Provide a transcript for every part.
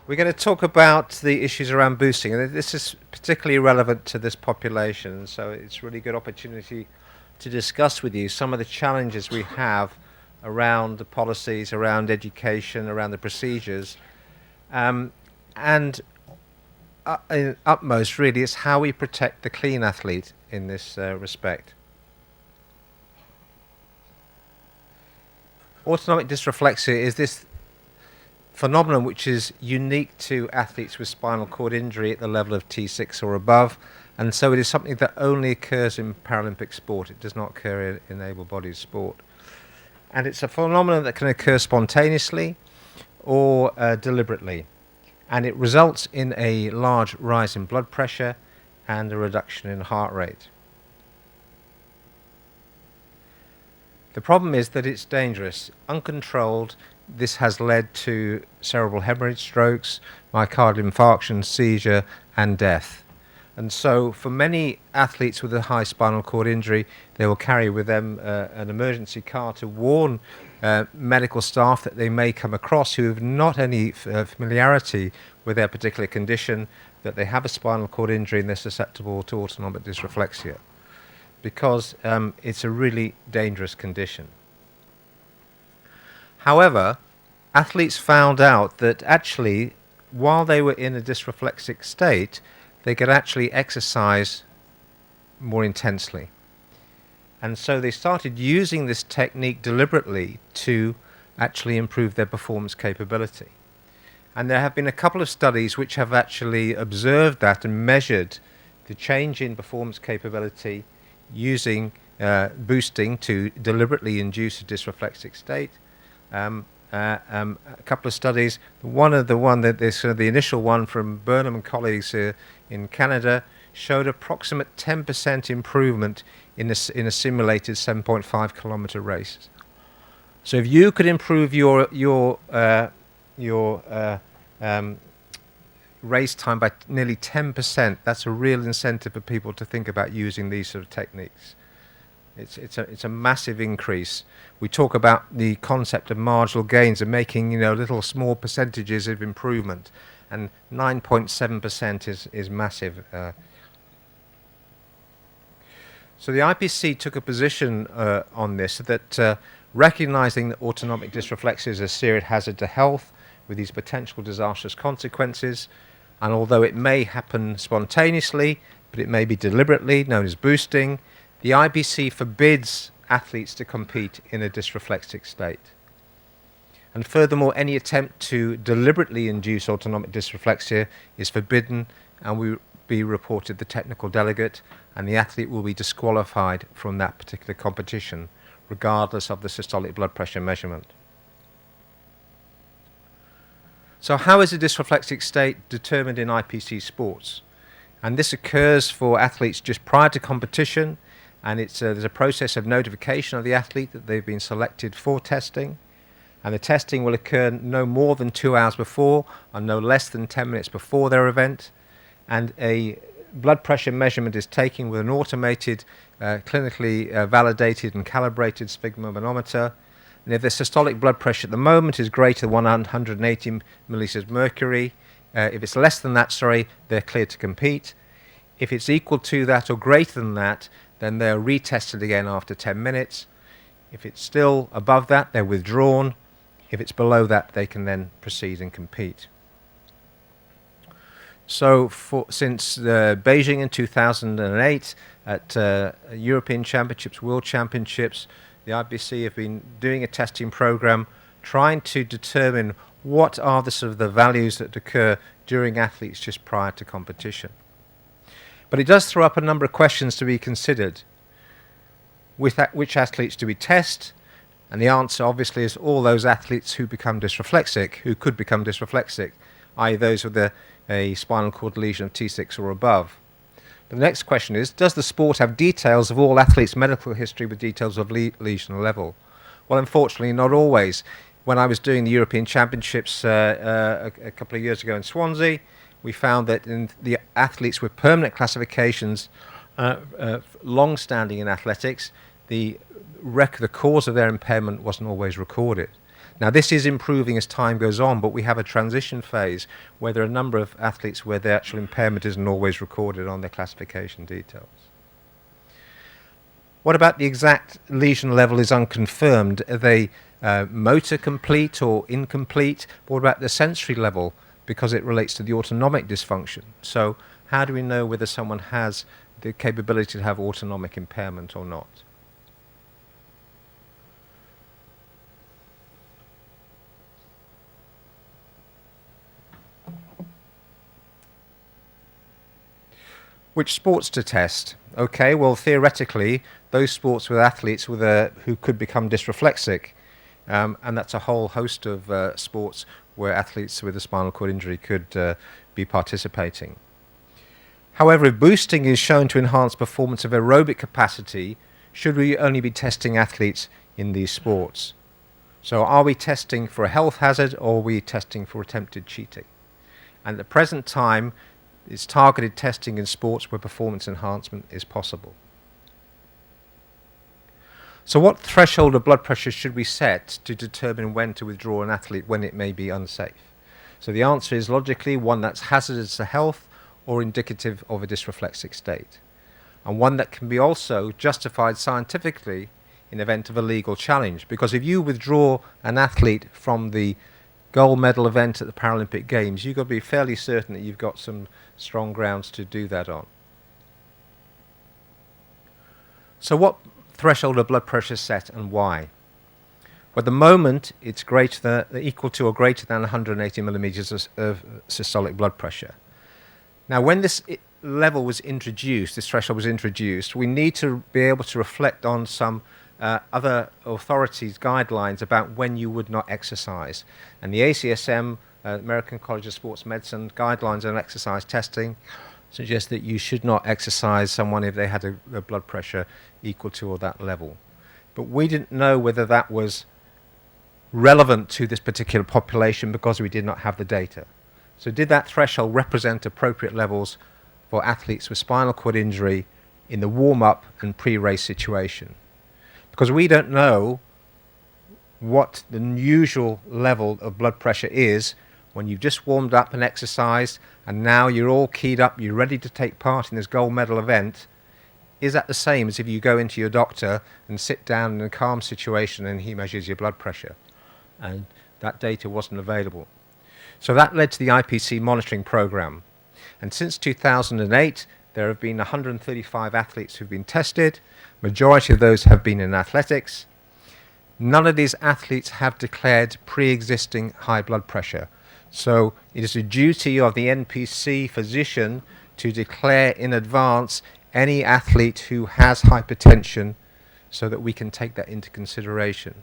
We're going to talk about the issues around boosting, and this is particularly relevant to this population, so it's a really good opportunity to discuss with you some of the challenges we have around the policies, around education, around the procedures, and in utmost really is how we protect the clean athlete in this respect. Autonomic dysreflexia is this phenomenon which is unique to athletes with spinal cord injury at the level of T6 or above, and so it is something that only occurs in Paralympic sport. It does not occur in able-bodied sport. And it's a phenomenon that can occur spontaneously or deliberately, and it results in a large rise in blood pressure and a reduction in heart rate. The problem is that it's dangerous. Uncontrolled, this has led to cerebral hemorrhage, strokes, myocardial infarction, seizure, and death. And so for many athletes with a high spinal cord injury, they will carry with them an emergency car to warn medical staff that they may come across who have not any familiarity with their particular condition, that they have a spinal cord injury and they're susceptible to autonomic dysreflexia, because it's a really dangerous condition. However, athletes found out that actually, while they were in a dysreflexic state, they could actually exercise more intensely. And so they started using this technique deliberately to actually improve their performance capability. And there have been a couple of studies which have actually observed that and measured the change in performance capability using boosting to deliberately induce a dysreflexic state. A couple of studies. The initial one from Burnham and colleagues in Canada showed approximate 10% improvement in a simulated 7.5 kilometer race. So if you could improve your race time by nearly 10%, that's a real incentive for people to think about using these sort of techniques. It's a massive increase. We talk about the concept of marginal gains and making little small percentages of improvement, and 9.7% is massive. So the IPC took a position on this, that recognizing that autonomic dysreflexia is a serious hazard to health with these potential disastrous consequences, and although it may happen spontaneously, but it may be deliberately, known as boosting, the IPC forbids athletes to compete in a dysreflexic state. And furthermore, any attempt to deliberately induce autonomic dysreflexia is forbidden and will be reported to the technical delegate, and the athlete will be disqualified from that particular competition, regardless of the systolic blood pressure measurement. So how is a dysreflexic state determined in IPC sports? And this occurs for athletes just prior to competition, and there's a process of notification of the athlete that they've been selected for testing, and the testing will occur no more than 2 hours before and no less than 10 minutes before their event, and a blood pressure measurement is taken with an automated, clinically validated and calibrated sphygmomanometer. And if the systolic blood pressure at the moment is greater than 180 milliliters mercury, if it's less than that, they're cleared to compete. If it's equal to that or greater than that, then they're retested again after 10 minutes. If it's still above that, they're withdrawn. If it's below that, they can then proceed and compete. So since Beijing in 2008, at European Championships, World Championships, the IPC have been doing a testing program trying to determine what are the values that occur during athletes just prior to competition. But it does throw up a number of questions to be considered. Which athletes do we test? And the answer obviously is all those athletes who become dysreflexic, who could become dysreflexic, i.e. those with a spinal cord lesion of T6 or above. But the next question is, does the sport have details of all athletes' medical history with details of lesion level? Well, unfortunately, not always. When I was doing the European Championships a couple of years ago in Swansea, we found that in the athletes with permanent classifications, long-standing in athletics, the cause of their impairment wasn't always recorded. Now, this is improving as time goes on, but we have a transition phase where there are a number of athletes where the actual impairment isn't always recorded on their classification details. What about the exact lesion level is unconfirmed? Are they motor complete or incomplete? What about the sensory level, because it relates to the autonomic dysfunction? So how do we know whether someone has the capability to have autonomic impairment or not? Which sports to test? Okay, well, theoretically, those sports with athletes who could become dysreflexic, and that's a whole host of sports where athletes with a spinal cord injury could be participating. However, if boosting is shown to enhance performance of aerobic capacity, should we only be testing athletes in these sports? So are we testing for a health hazard, or are we testing for attempted cheating? And at the present time, it's targeted testing in sports where performance enhancement is possible. So what threshold of blood pressure should we set to determine when to withdraw an athlete when it may be unsafe? So the answer is logically one that's hazardous to health or indicative of a dysreflexic state, and one that can be also justified scientifically in event of a legal challenge. Because if you withdraw an athlete from the gold medal event at the Paralympic Games, you've got to be fairly certain that you've got some strong grounds to do that on. So what threshold of blood pressure set and why? Well, at the moment, it's equal to or greater than 180 millimeters of systolic blood pressure. Now, when this level was introduced, this threshold was introduced, we need to be able to reflect on some other authorities' guidelines about when you would not exercise. And the ACSM, American College of Sports Medicine, guidelines on exercise testing suggest that you should not exercise someone if they had a blood pressure equal to or that level. But we didn't know whether that was relevant to this particular population because we did not have the data. So did that threshold represent appropriate levels for athletes with spinal cord injury in the warm-up and pre-race situation? Because we don't know what the usual level of blood pressure is when you've just warmed up and exercised and now you're all keyed up, you're ready to take part in this gold medal event. Is that the same as if you go into your doctor and sit down in a calm situation and he measures your blood pressure? And that data wasn't available. So that led to the IPC monitoring program. And since 2008, there have been 135 athletes who've been tested. Majority of those have been in athletics. None of these athletes have declared pre-existing high blood pressure. So it is a duty of the NPC physician to declare in advance any athlete who has hypertension so that we can take that into consideration.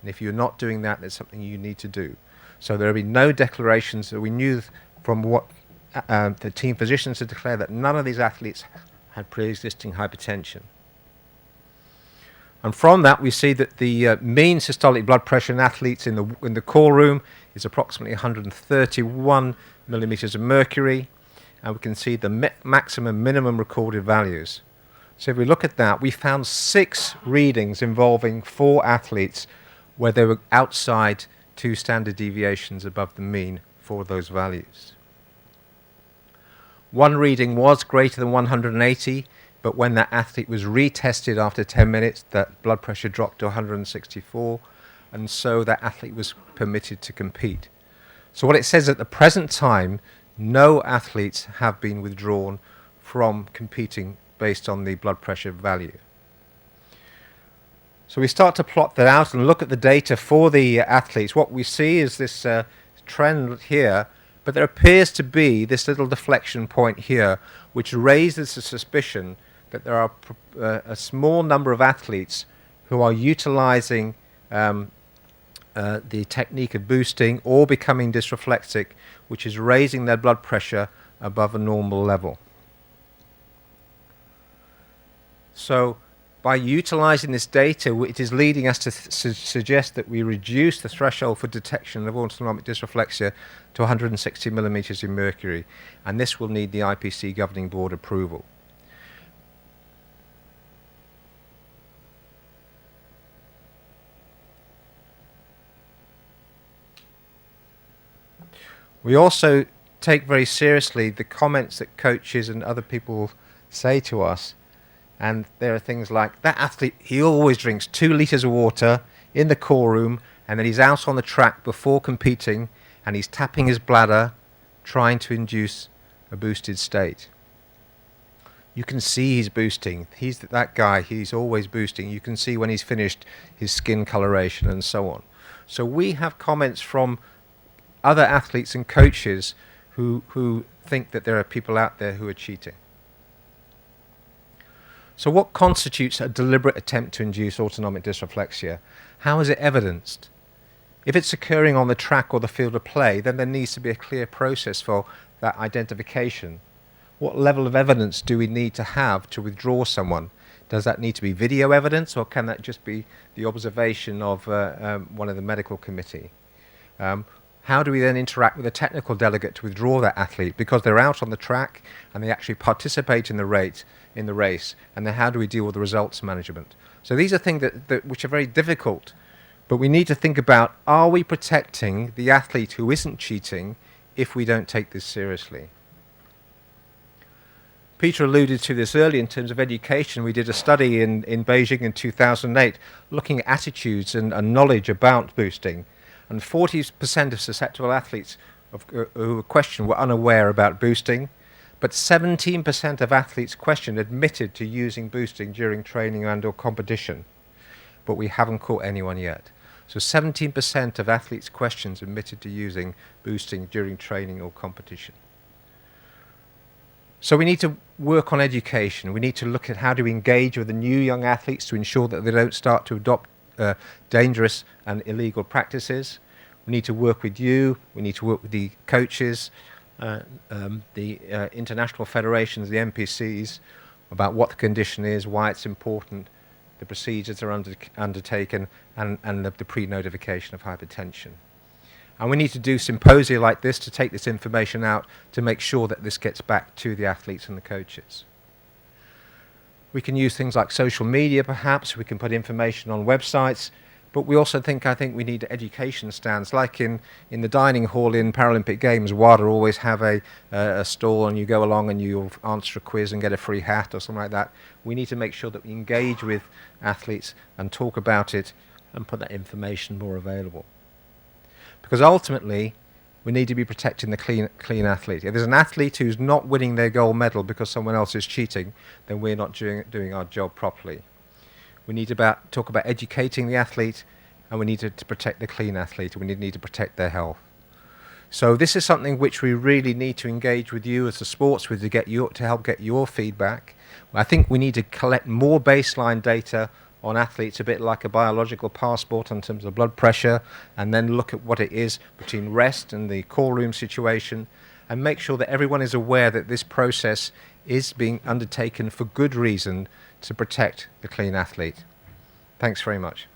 And if you're not doing that, there's something you need to do. So there have been no declarations that we knew from what the team physicians had declared that none of these athletes had pre-existing hypertension. And from that, we see that the mean systolic blood pressure in athletes in the call room is approximately 131 millimeters of mercury, and we can see the maximum minimum recorded values. So if we look at that, we found 6 readings involving 4 athletes where they were outside 2 standard deviations above the mean for those values. One reading was greater than 180, but when that athlete was retested after 10 minutes, that blood pressure dropped to 164, and so that athlete was permitted to compete. So what it says at the present time, no athletes have been withdrawn from competing based on the blood pressure value. So we start to plot that out and look at the data for the athletes. What we see is this trend here, but there appears to be this little deflection point here, which raises the suspicion that there are a small number of athletes who are utilizing the technique of boosting or becoming dysreflexic, which is raising their blood pressure above a normal level. So by utilizing this data, it is leading us to suggest that we reduce the threshold for detection of autonomic dysreflexia to 160 millimeters of mercury, and this will need the IPC governing board approval. We also take very seriously the comments that coaches and other people say to us. And there are things like, that athlete, he always drinks 2 litres of water in the core room, and then he's out on the track before competing, and he's tapping his bladder, trying to induce a boosted state. You can see he's boosting. He's that guy, he's always boosting. You can see when he's finished his skin coloration and so on. So we have comments from other athletes and coaches who think that there are people out there who are cheating. So what constitutes a deliberate attempt to induce autonomic dysreflexia? How is it evidenced? If it's occurring on the track or the field of play, then there needs to be a clear process for that identification. What level of evidence do we need to have to withdraw someone? Does that need to be video evidence, or can that just be the observation of one of the medical committee? How do we then interact with a technical delegate to withdraw that athlete because they're out on the track and they actually participate in the race, and then how do we deal with the results management? So these are things which are very difficult, but we need to think about, are we protecting the athlete who isn't cheating if we don't take this seriously? Peter alluded to this earlier in terms of education. We did a study in Beijing in 2008 looking at attitudes and knowledge about boosting. And 40% of susceptible athletes who were questioned were unaware about boosting, but 17% of athletes questioned admitted to using boosting during training and/or competition. But we haven't caught anyone yet. So 17% of athletes questioned admitted to using boosting during training or competition. So we need to work on education. We need to look at how to engage with the new young athletes to ensure that they don't start to adopt dangerous and illegal practices. We need to work with you. We need to work with the coaches, the international federations, the NPCs, about what the condition is, why it's important, the procedures that are undertaken, and the pre-notification of hypertension. And we need to do symposia like this to take this information out to make sure that this gets back to the athletes and the coaches. We can use things like social media, perhaps. We can put information on websites. But we also I think we need education stands. Like in the dining hall in Paralympic Games, WADA always have a stall, and you go along and you answer a quiz and get a free hat or something like that. We need to make sure that we engage with athletes and talk about it and put that information more available. Because ultimately, we need to be protecting the clean athlete. If there's an athlete who's not winning their gold medal because someone else is cheating, then we're not doing our job properly. We need to talk about educating the athlete, and we need to protect the clean athlete. We need to protect their health. So this is something which we really need to engage with you as the sports with to help get your feedback. I think we need to collect more baseline data on athletes, a bit like a biological passport in terms of blood pressure, and then look at what it is between rest and the core room situation, and make sure that everyone is aware that this process is being undertaken for good reason to protect the clean athlete. Thanks very much.